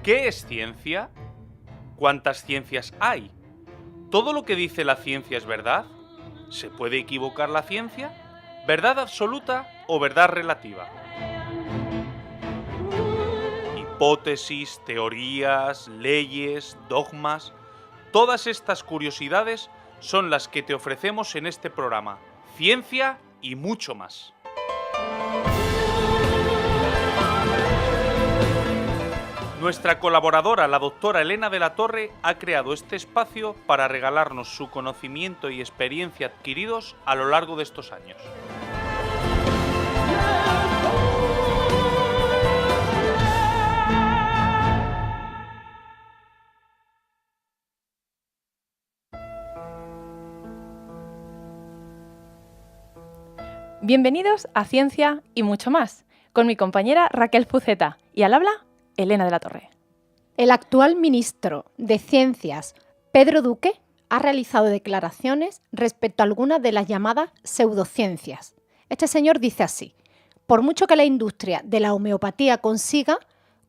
¿Qué es ciencia? ¿Cuántas ciencias hay? ¿Todo lo que dice la ciencia es verdad? ¿Se puede equivocar la ciencia? ¿Verdad absoluta o verdad relativa? Hipótesis, teorías, leyes, dogmas... Todas estas curiosidades son las que te ofrecemos en este programa. Ciencia y mucho más. Nuestra colaboradora, la doctora Elena de la Torre, ha creado este espacio para regalarnos su conocimiento y experiencia adquiridos a lo largo de estos años. Bienvenidos a Ciencia y mucho más, con mi compañera Raquel Puceta y al habla Elena de la Torre. El actual ministro de Ciencias, Pedro Duque, ha realizado declaraciones respecto a algunas de las llamadas pseudociencias. Este señor dice así: por mucho que la industria de la homeopatía consiga,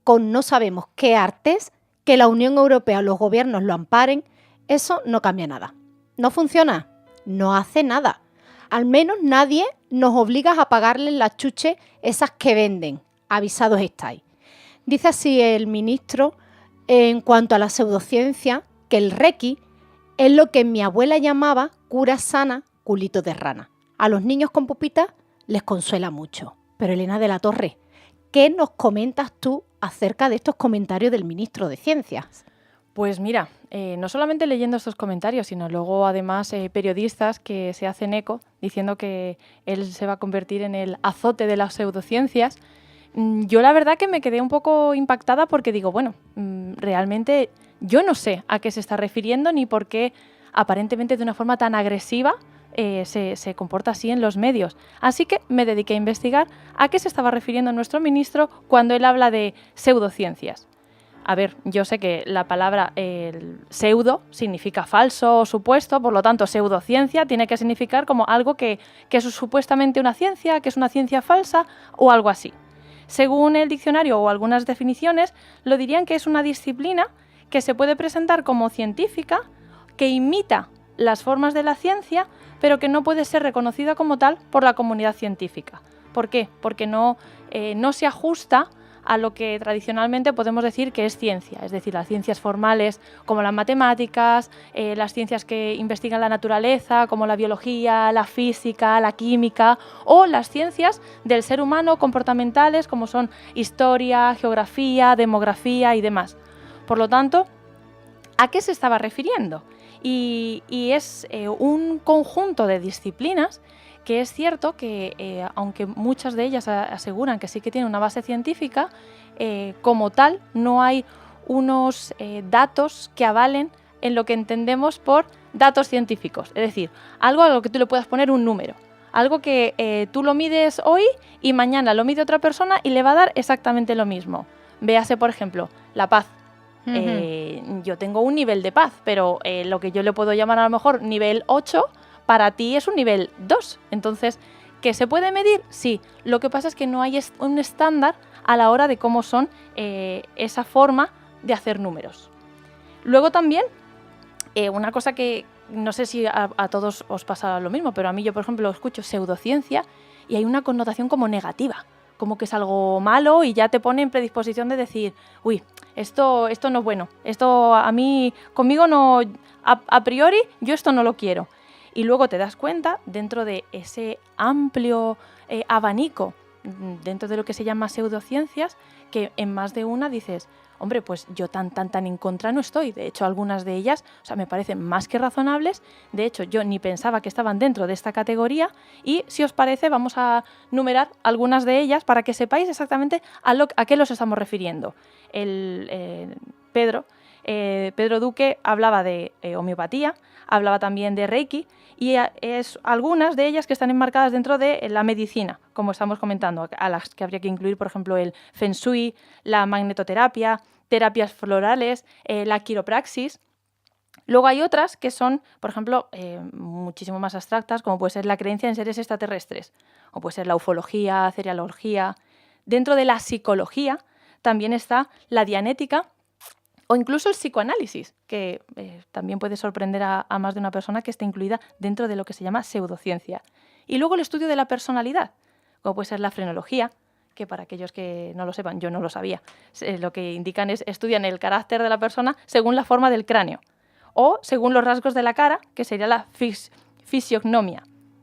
con no sabemos qué artes, que la Unión Europea o los gobiernos lo amparen, eso no cambia nada. ¿No funciona? No hace nada. Al menos nadie nos obliga a pagarles las chuches esas que venden. Avisados estáis. Dice así el ministro en cuanto a la pseudociencia, que el Reiki es lo que mi abuela llamaba cura sana, culito de rana. A los niños con pupitas les consuela mucho. Pero Elena de la Torre, ¿qué nos comentas tú acerca de estos comentarios del ministro de Ciencias? Pues mira, no solamente leyendo estos comentarios, sino luego además periodistas que se hacen eco diciendo que él se va a convertir en el azote de las pseudociencias. Yo la verdad que me quedé un poco impactada porque digo, bueno, realmente yo no sé a qué se está refiriendo ni por qué aparentemente de una forma tan agresiva se comporta así en los medios. Así que me dediqué a investigar a qué se estaba refiriendo nuestro ministro cuando él habla de pseudociencias. A ver, yo sé que la palabra pseudo significa falso o supuesto, por lo tanto pseudociencia tiene que significar como algo que es supuestamente una ciencia, que es una ciencia falsa o algo así. Según el diccionario o algunas definiciones, lo dirían que es una disciplina que se puede presentar como científica, que imita las formas de la ciencia, pero que no puede ser reconocida como tal por la comunidad científica. ¿Por qué? Porque no se ajusta a lo que tradicionalmente podemos decir que es ciencia, es decir, las ciencias formales como las matemáticas, las ciencias que investigan la naturaleza como la biología, la física, la química, o las ciencias del ser humano comportamentales como son historia, geografía, demografía y demás. Por lo tanto, ¿a qué se estaba refiriendo? Y es un conjunto de disciplinas que es cierto que, aunque muchas de ellas aseguran que sí que tienen una base científica, como tal no hay unos datos que avalen en lo que entendemos por datos científicos. Es decir, algo a lo que tú le puedas poner un número. Algo que tú lo mides hoy y mañana lo mide otra persona y le va a dar exactamente lo mismo. Véase, por ejemplo, la paz. Yo tengo un nivel de paz, pero lo que yo le puedo llamar a lo mejor nivel 8... para ti es un nivel 2. Entonces, ¿que se puede medir? Sí. Lo que pasa es que no hay un estándar a la hora de cómo son esa forma de hacer números. Luego también, una cosa que no sé si a todos os pasa lo mismo, pero a mí yo, por ejemplo, escucho pseudociencia y hay una connotación como negativa, como que es algo malo y ya te pone en predisposición de decir, uy, esto no es bueno, esto a mí, conmigo no, a priori yo esto no lo quiero. Y luego te das cuenta, dentro de ese amplio abanico, dentro de lo que se llama pseudociencias, que en más de una dices, hombre, pues yo tan en contra no estoy. De hecho, algunas de ellas, o sea, me parecen más que razonables. De hecho, yo ni pensaba que estaban dentro de esta categoría. Y si os parece, vamos a numerar algunas de ellas para que sepáis exactamente a qué los estamos refiriendo. Pedro Duque hablaba de homeopatía, hablaba también de Reiki y es algunas de ellas que están enmarcadas dentro de la medicina, como estamos comentando, a las que habría que incluir, por ejemplo, el Feng Shui, la magnetoterapia, terapias florales, la quiropraxis. Luego hay otras que son, por ejemplo, muchísimo más abstractas, como puede ser la creencia en seres extraterrestres, o puede ser la ufología, cerealogía. Dentro de la psicología también está la dianética, O incluso el psicoanálisis, que también puede sorprender a más de una persona que esté incluida dentro de lo que se llama pseudociencia. Y luego el estudio de la personalidad, como puede ser la frenología, que para aquellos que no lo sepan, yo no lo sabía, lo que indican es estudian el carácter de la persona según la forma del cráneo o según los rasgos de la cara, que sería la fisiognomia,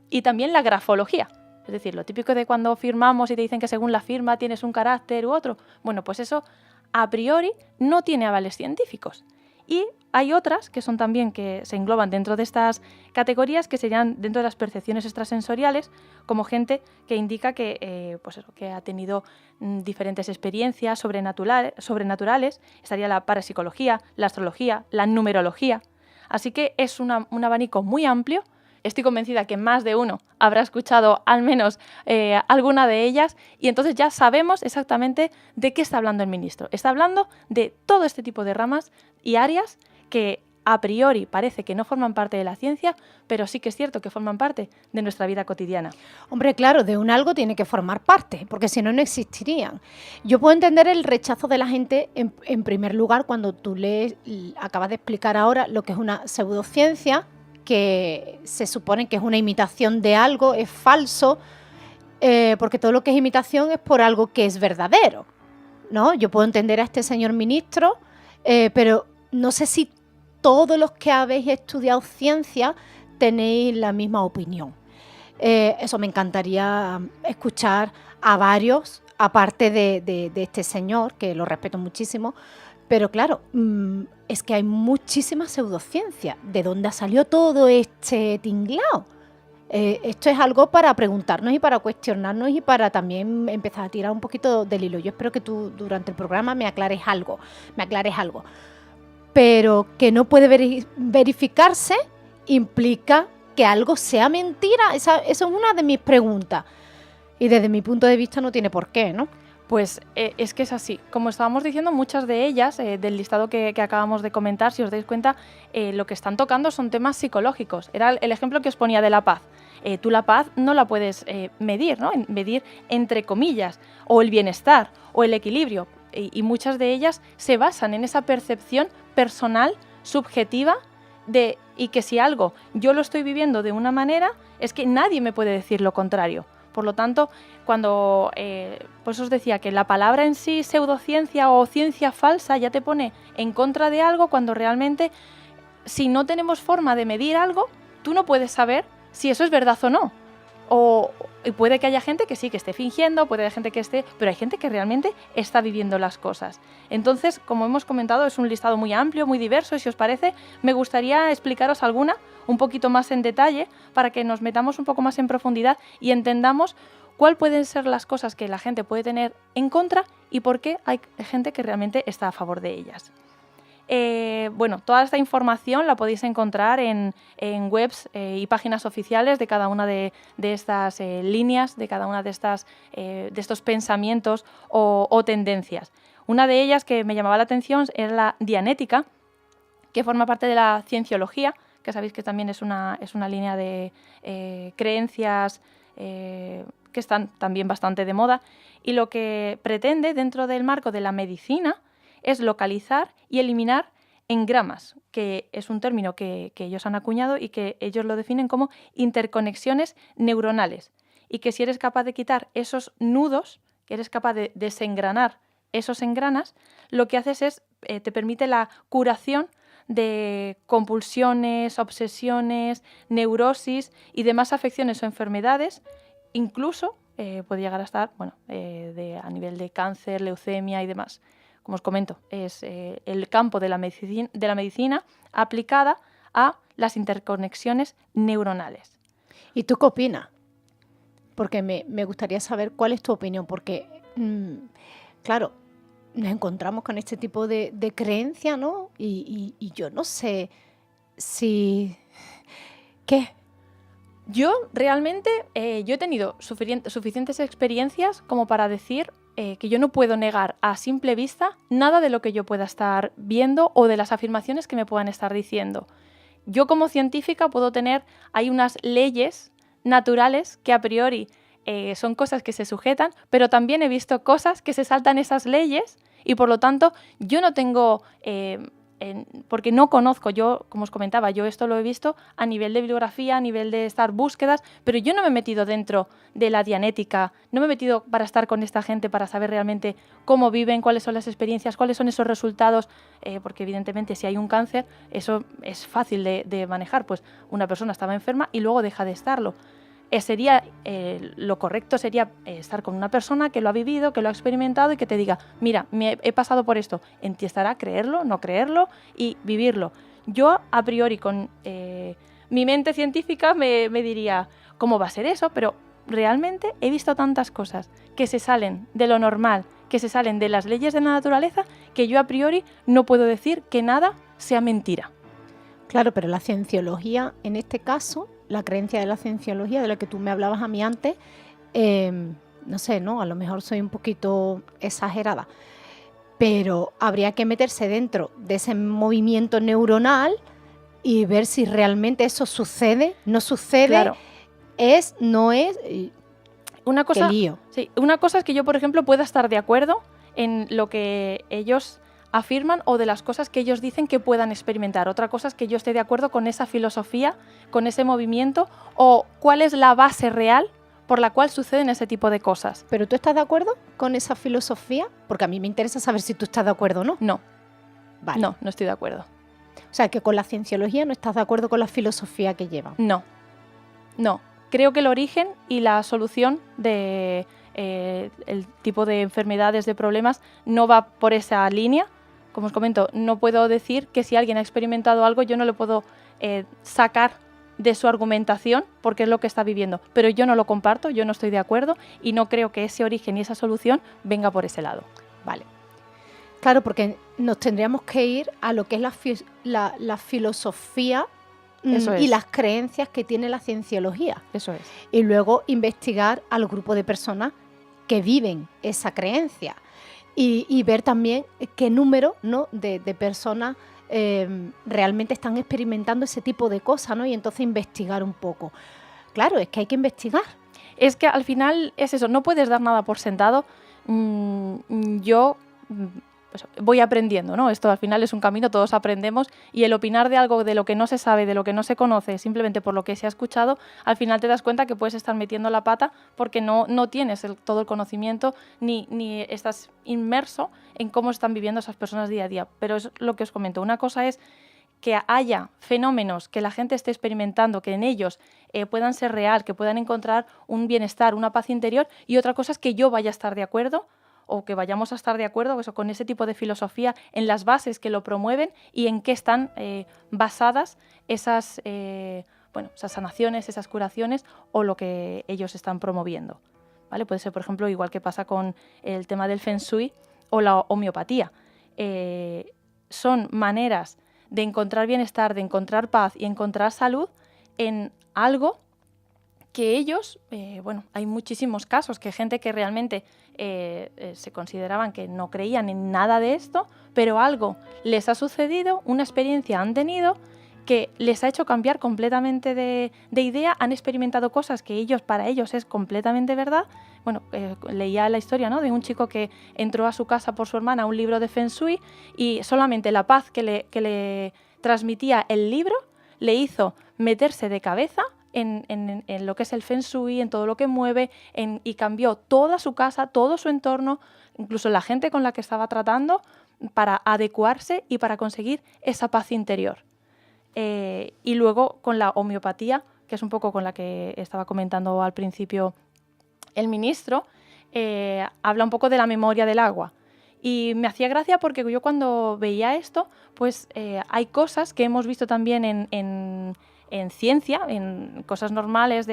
y también la grafología, es decir, lo típico de cuando firmamos y te dicen que según la firma tienes un carácter u otro. Bueno, pues eso a priori no tiene avales científicos. Y hay otras que son también que se engloban dentro de estas categorías, que serían dentro de las percepciones extrasensoriales, como gente que indica que, que ha tenido diferentes experiencias sobrenaturales. Estaría la parapsicología, la astrología, la numerología. Así que es un abanico muy amplio. Estoy convencida que más de uno habrá escuchado al menos alguna de ellas, y entonces ya sabemos exactamente de qué está hablando el ministro. Está hablando de todo este tipo de ramas y áreas que a priori parece que no forman parte de la ciencia, pero sí que es cierto que forman parte de nuestra vida cotidiana. Hombre, claro, de un algo tiene que formar parte, porque si no, no existirían. Yo puedo entender el rechazo de la gente, en primer lugar, cuando tú acabas de explicar ahora lo que es una pseudociencia, que se supone que es una imitación de algo, es falso, porque todo lo que es imitación es por algo que es verdadero, ¿no? Yo puedo entender a este señor ministro, pero no sé si todos los que habéis estudiado ciencia tenéis la misma opinión. Eso me encantaría escuchar a varios, aparte de este señor, que lo respeto muchísimo. Pero claro, es que hay muchísima pseudociencia. ¿De dónde ha salido todo este tinglao? Esto es algo para preguntarnos y para cuestionarnos y para también empezar a tirar un poquito del hilo. Yo espero que tú durante el programa me aclares algo. Pero que no puede verificarse implica que algo sea mentira. Eso es una de mis preguntas. Y desde mi punto de vista no tiene por qué, ¿no? Pues es que es así. Como estábamos diciendo, muchas de ellas, del listado que acabamos de comentar, si os dais cuenta, lo que están tocando son temas psicológicos. Era el ejemplo que os ponía de la paz. Tú la paz no la puedes medir, ¿no? Medir entre comillas, o el bienestar, o el equilibrio. Y muchas de ellas se basan en esa percepción personal, subjetiva, y que si algo yo lo estoy viviendo de una manera, es que nadie me puede decir lo contrario. Por lo tanto, cuando pues os decía que la palabra en sí, pseudociencia o ciencia falsa, ya te pone en contra de algo, cuando realmente, si no tenemos forma de medir algo, tú no puedes saber si eso es verdad o no. Y puede que haya gente que sí, que esté fingiendo, puede haber gente que esté, pero hay gente que realmente está viviendo las cosas. Entonces, como hemos comentado, es un listado muy amplio, muy diverso, y si os parece, me gustaría explicaros alguna un poquito más en detalle para que nos metamos un poco más en profundidad y entendamos cuáles pueden ser las cosas que la gente puede tener en contra y por qué hay gente que realmente está a favor de ellas. Toda esta información la podéis encontrar en webs y páginas oficiales de cada una de estas líneas, de cada una de estos pensamientos o tendencias. Una de ellas que me llamaba la atención era la dianética, que forma parte de la cienciología, que sabéis que también es una línea de creencias que están también bastante de moda, y lo que pretende dentro del marco de la medicina es localizar y eliminar engramas, que es un término que ellos han acuñado y que ellos lo definen como interconexiones neuronales, y que si eres capaz de quitar esos nudos, que eres capaz de desengranar esos engranas, lo que haces es, te permite la curación de compulsiones, obsesiones, neurosis y demás afecciones o enfermedades, incluso puede llegar a estar a nivel de cáncer, leucemia y demás. Como os comento, es el campo de la medicina aplicada a las interconexiones neuronales. ¿Y tú qué opinas? Porque me gustaría saber cuál es tu opinión, porque, claro, nos encontramos con este tipo de creencia, ¿no? Y yo no sé si... ¿Qué? Yo realmente yo he tenido suficientes experiencias como para decir que yo no puedo negar a simple vista nada de lo que yo pueda estar viendo o de las afirmaciones que me puedan estar diciendo. Yo como científica hay unas leyes naturales que a priori son cosas que se sujetan, pero también he visto cosas que se saltan esas leyes Y por lo tanto, yo no tengo... porque no conozco, yo, como os comentaba, yo esto lo he visto a nivel de bibliografía, a nivel de estar búsquedas, pero yo no me he metido dentro de la dianética, no me he metido para estar con esta gente, para saber realmente cómo viven, cuáles son las experiencias, cuáles son esos resultados, porque evidentemente si hay un cáncer, eso es fácil de manejar, pues una persona estaba enferma y luego deja de estarlo. Lo correcto sería estar con una persona que lo ha vivido, que lo ha experimentado y que te diga, mira, he pasado por esto. En ti estará creerlo, no creerlo y vivirlo. Yo, a priori, con mi mente científica me diría, ¿cómo va a ser eso? Pero realmente he visto tantas cosas que se salen de lo normal, que se salen de las leyes de la naturaleza, que yo a priori no puedo decir que nada sea mentira. Claro, pero la cienciología, en este caso, la creencia de la cienciología, de la que tú me hablabas a mí antes, no sé, ¿no? A lo mejor soy un poquito exagerada, pero habría que meterse dentro de ese movimiento neuronal y ver si realmente eso sucede, no sucede, Claro. no es... Una cosa, qué lío. Sí, una cosa es que yo, por ejemplo, pueda estar de acuerdo en lo que ellos afirman o de las cosas que ellos dicen que puedan experimentar. Otra cosa es que yo esté de acuerdo con esa filosofía, con ese movimiento, o cuál es la base real por la cual suceden ese tipo de cosas. ¿Pero tú estás de acuerdo con esa filosofía? Porque a mí me interesa saber si tú estás de acuerdo o no. No, Vale. no estoy de acuerdo. O sea, que con la cienciología no estás de acuerdo con la filosofía que llevan. No. Creo que el origen y la solución de el tipo de enfermedades, de problemas, no va por esa línea. Como os comento, no puedo decir que si alguien ha experimentado algo, yo no le puedo sacar de su argumentación porque es lo que está viviendo. Pero yo no lo comparto, yo no estoy de acuerdo y no creo que ese origen y esa solución venga por ese lado. Vale. Claro, porque nos tendríamos que ir a lo que es la filosofía Eso y es. las creencias que tiene la cienciología. Eso es. Y luego investigar al grupo de personas que viven esa creencia. Y ver también qué número, ¿no?, de personas realmente están experimentando ese tipo de cosas, ¿no? Y entonces investigar un poco. Claro, es que hay que investigar. Es que al final es eso, no puedes dar nada por sentado. Yo pues, voy aprendiendo, ¿no? Esto al final es un camino, todos aprendemos, y el opinar de algo de lo que no se sabe, de lo que no se conoce, simplemente por lo que se ha escuchado, al final te das cuenta que puedes estar metiendo la pata porque no tienes todo el conocimiento ni estás inmerso en cómo están viviendo esas personas día a día. Pero es lo que os comento, una cosa es que haya fenómenos que la gente esté experimentando, que en ellos puedan ser real, que puedan encontrar un bienestar, una paz interior, y otra cosa es que yo vaya a estar de acuerdo o que vayamos a estar de acuerdo con ese tipo de filosofía, en las bases que lo promueven y en qué están basadas esas sanaciones, esas curaciones o lo que ellos están promoviendo. ¿Vale? Puede ser, por ejemplo, igual que pasa con el tema del Feng Shui o la homeopatía. Son maneras de encontrar bienestar, de encontrar paz y encontrar salud en algo que ellos, hay muchísimos casos que gente que realmente se consideraban que no creían en nada de esto, pero algo les ha sucedido, una experiencia han tenido que les ha hecho cambiar completamente de idea, han experimentado cosas que para ellos es completamente verdad. Bueno, leía la historia, ¿no?, de un chico que entró a su casa por su hermana un libro de Feng Shui y solamente la paz que le transmitía el libro le hizo meterse de cabeza en lo que es el Feng Shui, en todo lo que mueve, y cambió toda su casa, todo su entorno, incluso la gente con la que estaba tratando, para adecuarse y para conseguir esa paz interior. Y luego con la homeopatía, que es un poco con la que estaba comentando al principio el ministro, habla un poco de la memoria del agua. Y me hacía gracia porque yo cuando veía esto, pues hay cosas que hemos visto también en ciencia, en cosas normales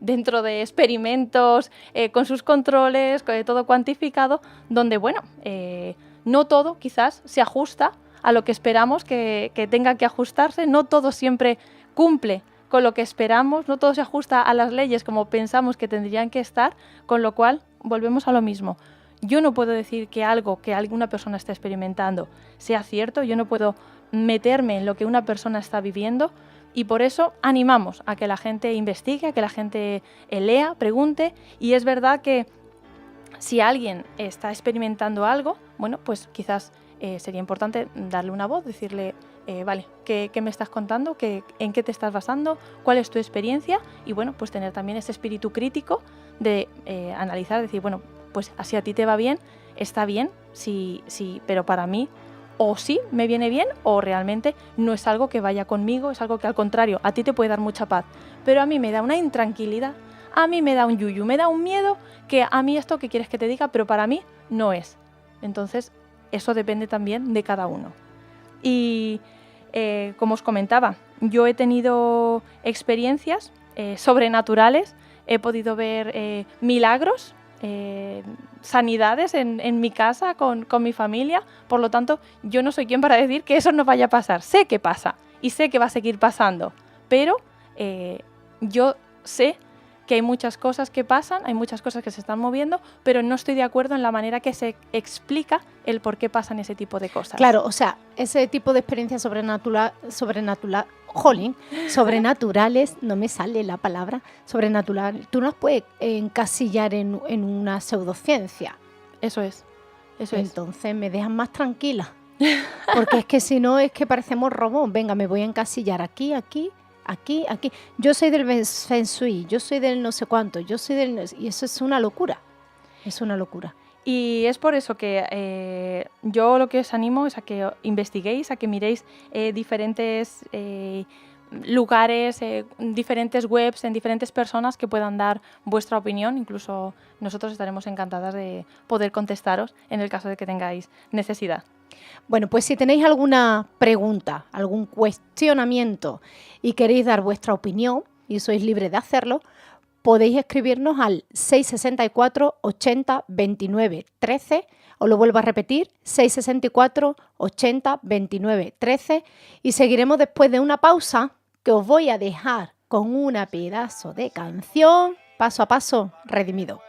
dentro de experimentos, con sus controles, con todo cuantificado, donde, no todo quizás se ajusta a lo que esperamos que tenga que ajustarse, no todo siempre cumple con lo que esperamos, no todo se ajusta a las leyes como pensamos que tendrían que estar, con lo cual volvemos a lo mismo. Yo no puedo decir que algo que alguna persona está experimentando sea cierto, yo no puedo meterme en lo que una persona está viviendo, y por eso animamos a que la gente investigue, a que la gente lea, pregunte, y es verdad que si alguien está experimentando algo, bueno, pues quizás sería importante darle una voz, decirle, vale, ¿qué me estás contando? ¿En qué te estás basando? ¿Cuál es tu experiencia? Y bueno, pues tener también ese espíritu crítico de analizar, decir, bueno, pues así a ti te va bien, está bien, sí, pero para mí o sí me viene bien o realmente no es algo que vaya conmigo, es algo que al contrario, a ti te puede dar mucha paz, pero a mí me da una intranquilidad, a mí me da un yuyu, me da un miedo que a mí esto que quieres que te diga, pero para mí no es. Entonces, eso depende también de cada uno. Y como os comentaba, yo he tenido experiencias sobrenaturales, he podido ver milagros, sanidades en mi casa con mi familia, por lo tanto yo no soy quien para decir que eso no vaya a pasar. Sé que pasa y sé que va a seguir pasando, pero yo sé que hay muchas cosas que pasan, hay muchas cosas que se están moviendo, pero no estoy de acuerdo en la manera que se explica el por qué pasan ese tipo de cosas. Claro, o sea, ese tipo de experiencias sobrenaturales, no me sale la palabra, sobrenatural, tú no las puedes encasillar en una pseudociencia. Eso es. Entonces me dejan más tranquila, porque es que si no es que parecemos robots. Venga, me voy a encasillar aquí. Yo soy del Feng Shui, yo soy del no sé cuánto, yo soy del... Y eso es una locura. Y es por eso que yo lo que os animo es a que investiguéis, a que miréis diferentes lugares, diferentes webs, en diferentes personas que puedan dar vuestra opinión. Incluso nosotros estaremos encantadas de poder contestaros en el caso de que tengáis necesidad. Bueno, pues si tenéis alguna pregunta, algún cuestionamiento y queréis dar vuestra opinión, y sois libres de hacerlo, podéis escribirnos al 664 80 29 13, os lo vuelvo a repetir, 664 80 29 13, y seguiremos después de una pausa que os voy a dejar con una pedazo de canción, Paso a Paso Redimido.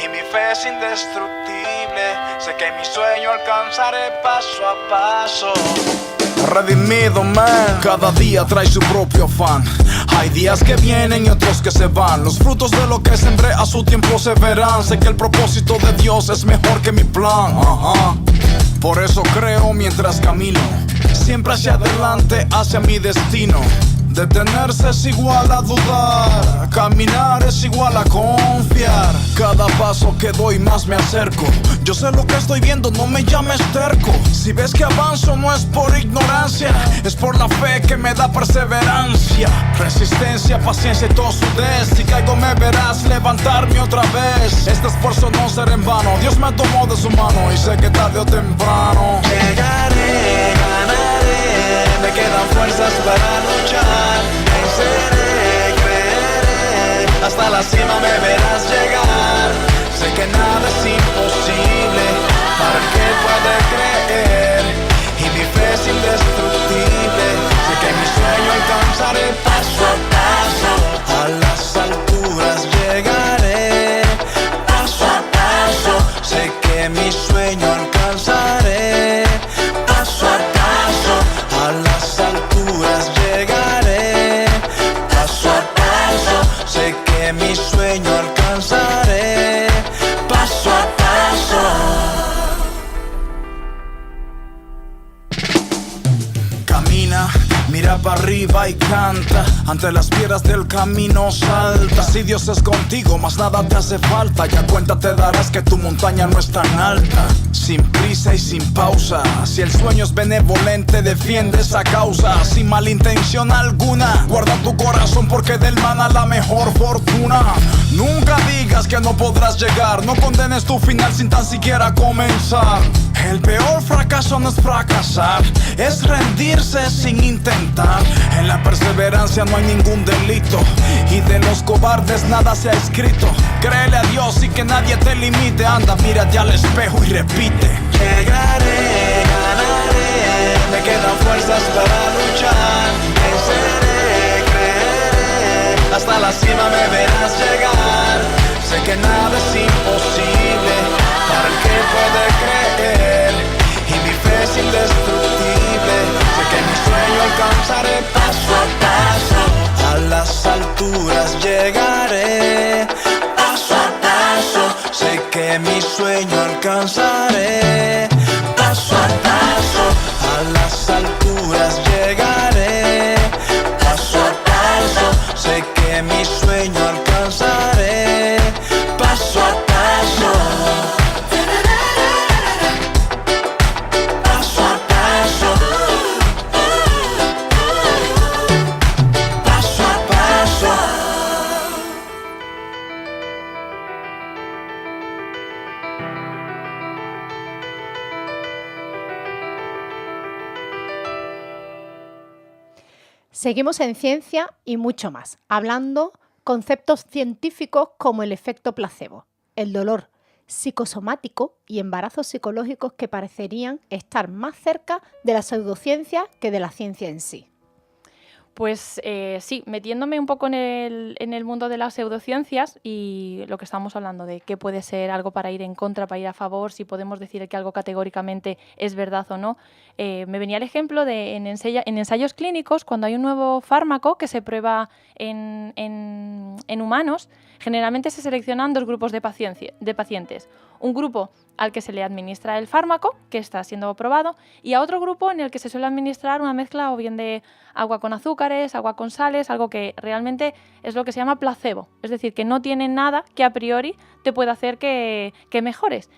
Y mi fe es indestructible, sé que mi sueño alcanzaré paso a paso. Redimido, man. Cada día trae su propio afán. Hay días que vienen y otros que se van. Los frutos de lo que sembré a su tiempo se verán. Sé que el propósito de Dios es mejor que mi plan. Por eso creo mientras camino, siempre hacia adelante, hacia mi destino. Detenerse es igual a dudar, caminar es igual a confiar. Cada paso que doy más me acerco. Yo sé lo que estoy viendo, no me llames terco. Si ves que avanzo no es por ignorancia, es por la fe que me da perseverancia. Resistencia, paciencia y tosudez. Si caigo me verás levantarme otra vez. Este esfuerzo no será en vano, Dios me tomó de su mano y sé que tarde o temprano llegaré, ganaré. Me quedan fuerzas para luchar. Venceré, creeré, hasta la cima me verás llegar. Sé que nada es imposible para el que puede creer, y mi fe es indestructible. Sé que mi sueño alcanzaré paso a paso. A las alturas llegaré paso a paso. Sé que mi sueño alcanzaré paso a paso. A las alturas llegaré paso a paso. Sé que mi sueño alcanzaré paso a paso. Camina, mira para arriba y canta. Ante las piedras del camino salta. Si Dios es contigo, más nada te hace falta. Ya cuenta te darás que tu montaña no es tan alta. Sin prisa y sin pausa. Si el sueño es benevolente, defiende esa causa. Sin mala intención alguna. Guarda tu corazón porque del mana la mejor fortuna. Nunca digas que no podrás llegar. No condenes tu final sin tan siquiera comenzar. El peor fracaso no es fracasar, es rendirse sin intentar. En la perseverancia no hay ningún delito, y de los cobardes nada se ha escrito. Créele a Dios y que nadie te limite. Anda, mírate al espejo y repite. Llegaré, ganaré. Me quedan fuerzas para luchar. Venceré, creeré. Hasta la cima me verás llegar. Sé que nada es imposible para el que puede creer, y mi fe es indestructible. Sé que mi sueño alcanzaré paso a paso. A las alturas llegaré paso a paso. que mi sueño alcanzaré. Paso a paso, a las alturas llegaré. Paso a paso, sé que mi sueño alcanzaré. Paso a paso, paso a paso, paso a paso. Seguimos en ciencia y mucho más, hablando conceptos científicos como el efecto placebo, el dolor psicosomático y embarazos psicológicos que parecerían estar más cerca de la pseudociencia que de la ciencia en sí. Pues sí, metiéndome un poco en el mundo de las pseudociencias y lo que estamos hablando de qué puede ser algo para ir en contra, para ir a favor, si podemos decir que algo categóricamente es verdad o no, me venía el ejemplo de en ensayos clínicos, cuando hay un nuevo fármaco que se prueba en humanos, generalmente se seleccionan dos grupos de pacientes. Un grupo al que se le administra el fármaco, que está siendo probado, y a otro grupo en el que se suele administrar una mezcla o bien de agua con azúcares, agua con sales, algo que realmente es lo que se llama placebo, es decir, que no tiene nada que a priori te pueda hacer que mejores.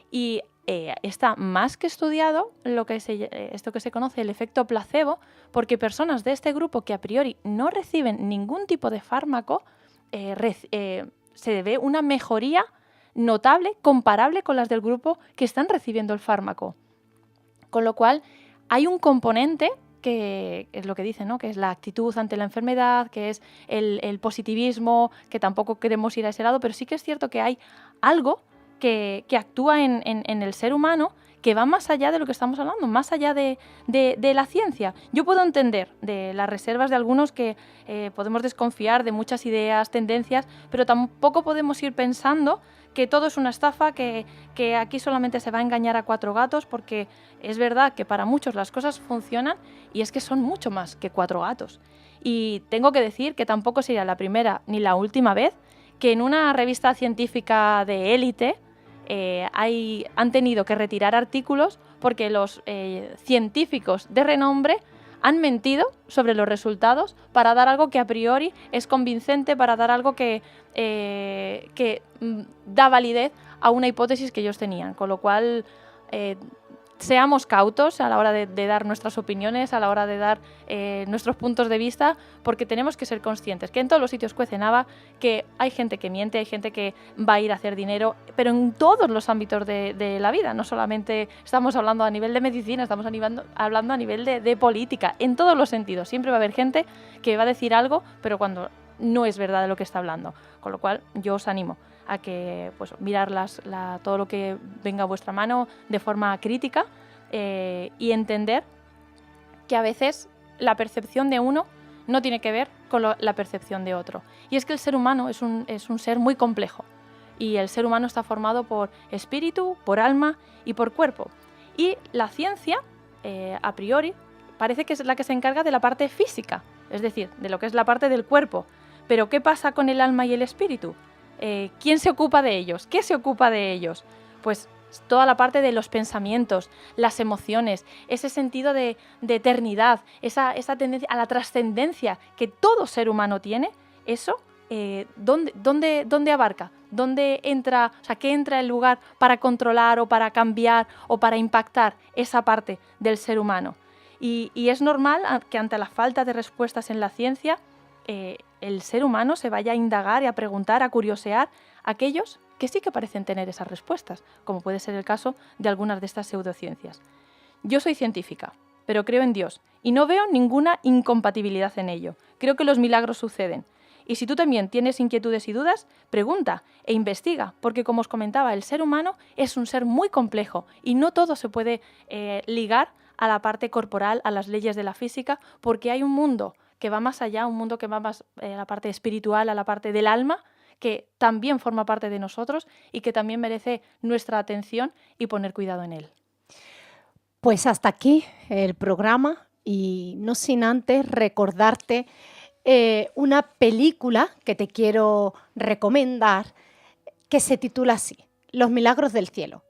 Y está más que estudiado esto que se conoce el efecto placebo, porque personas de este grupo que a priori no reciben ningún tipo de fármaco, se ve una mejoría notable, comparable con las del grupo que están recibiendo el fármaco. Con lo cual, hay un componente que es lo que dice, ¿no? Que es la actitud ante la enfermedad, que es el positivismo, que tampoco queremos ir a ese lado, pero sí que es cierto que hay algo que actúa en el ser humano que va más allá de lo que estamos hablando, más allá de la ciencia. Yo puedo entender de las reservas de algunos que podemos desconfiar de muchas ideas, tendencias, pero tampoco podemos ir pensando que todo es una estafa, que aquí solamente se va a engañar a 4 gatos, porque es verdad que para muchos las cosas funcionan y es que son mucho más que 4 gatos. Y tengo que decir que tampoco sería la primera ni la última vez que en una revista científica de élite han tenido que retirar artículos porque los científicos de renombre han mentido sobre los resultados para dar algo que a priori es convincente, para dar algo que da validez a una hipótesis que ellos tenían. Con lo cual, seamos cautos a la hora de dar nuestras opiniones, a la hora de dar nuestros puntos de vista, porque tenemos que ser conscientes que en todos los sitios cuece nava, que hay gente que miente, hay gente que va a ir a hacer dinero, pero en todos los ámbitos de la vida. No solamente estamos hablando a nivel de medicina, estamos hablando a nivel de política, en todos los sentidos. Siempre va a haber gente que va a decir algo, pero cuando no es verdad de lo que está hablando. Con lo cual, yo os animo a que mirar todo lo que venga a vuestra mano de forma crítica y entender que a veces la percepción de uno no tiene que ver con la percepción de otro. Y es que el ser humano es un ser muy complejo y el ser humano está formado por espíritu, por alma y por cuerpo. Y la ciencia, a priori, parece que es la que se encarga de la parte física, es decir, de lo que es la parte del cuerpo. Pero ¿qué pasa con el alma y el espíritu? ¿Quién se ocupa de ellos? ¿Qué se ocupa de ellos? Pues toda la parte de los pensamientos, las emociones, ese sentido de eternidad, esa tendencia a la trascendencia que todo ser humano tiene, eso, ¿dónde abarca? ¿Dónde entra, qué entra el lugar para controlar o para cambiar o para impactar esa parte del ser humano? Y es normal que ante la falta de respuestas en la ciencia, el ser humano se vaya a indagar y a preguntar, a curiosear aquellos que sí que parecen tener esas respuestas, como puede ser el caso de algunas de estas pseudociencias. Yo soy científica, pero creo en Dios y no veo ninguna incompatibilidad en ello. Creo que los milagros suceden. Y si tú también tienes inquietudes y dudas, pregunta e investiga, porque como os comentaba, el ser humano es un ser muy complejo y no todo se puede ligar a la parte corporal, a las leyes de la física, porque hay un mundo que va más allá, un mundo que va más a la parte espiritual, a la parte del alma, que también forma parte de nosotros y que también merece nuestra atención y poner cuidado en él. Pues hasta aquí el programa y no sin antes recordarte una película que te quiero recomendar que se titula así, Los milagros del cielo.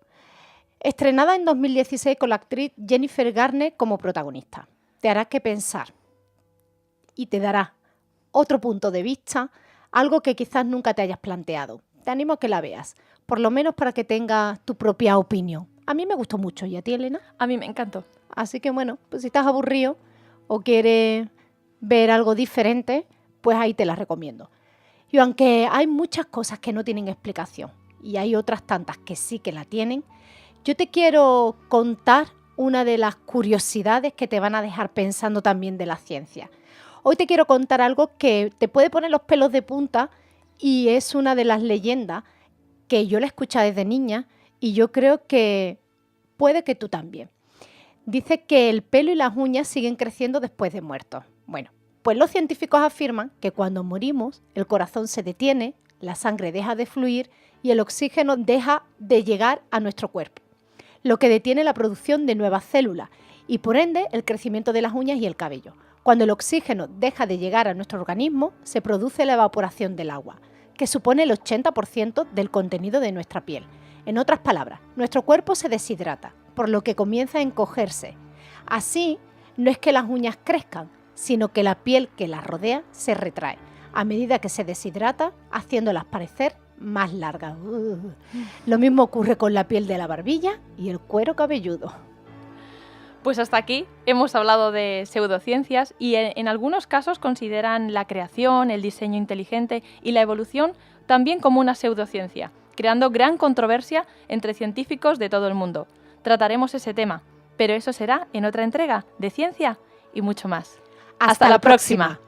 Estrenada en 2016 con la actriz Jennifer Garner como protagonista. Te hará que pensar y te dará otro punto de vista, algo que quizás nunca te hayas planteado. Te animo a que la veas, por lo menos para que tengas tu propia opinión. A mí me gustó mucho, ¿y a ti, Elena? A mí me encantó. Así que bueno, pues si estás aburrido o quieres ver algo diferente, pues ahí te la recomiendo. Y aunque hay muchas cosas que no tienen explicación y hay otras tantas que sí que la tienen, yo te quiero contar una de las curiosidades que te van a dejar pensando también de la ciencia. Hoy te quiero contar algo que te puede poner los pelos de punta y es una de las leyendas que yo la escuché desde niña y yo creo que puede que tú también. Dice que el pelo y las uñas siguen creciendo después de muertos. Bueno, pues los científicos afirman que cuando morimos el corazón se detiene, la sangre deja de fluir y el oxígeno deja de llegar a nuestro cuerpo, lo que detiene la producción de nuevas células y por ende el crecimiento de las uñas y el cabello. Cuando el oxígeno deja de llegar a nuestro organismo, se produce la evaporación del agua, que supone el 80% del contenido de nuestra piel. En otras palabras, nuestro cuerpo se deshidrata, por lo que comienza a encogerse. Así, no es que las uñas crezcan, sino que la piel que las rodea se retrae, a medida que se deshidrata, haciéndolas parecer más largas. Lo mismo ocurre con la piel de la barbilla y el cuero cabelludo. Pues hasta aquí hemos hablado de pseudociencias y en algunos casos consideran la creación, el diseño inteligente y la evolución también como una pseudociencia, creando gran controversia entre científicos de todo el mundo. Trataremos ese tema, pero eso será en otra entrega de Ciencia y mucho más. Hasta la próxima.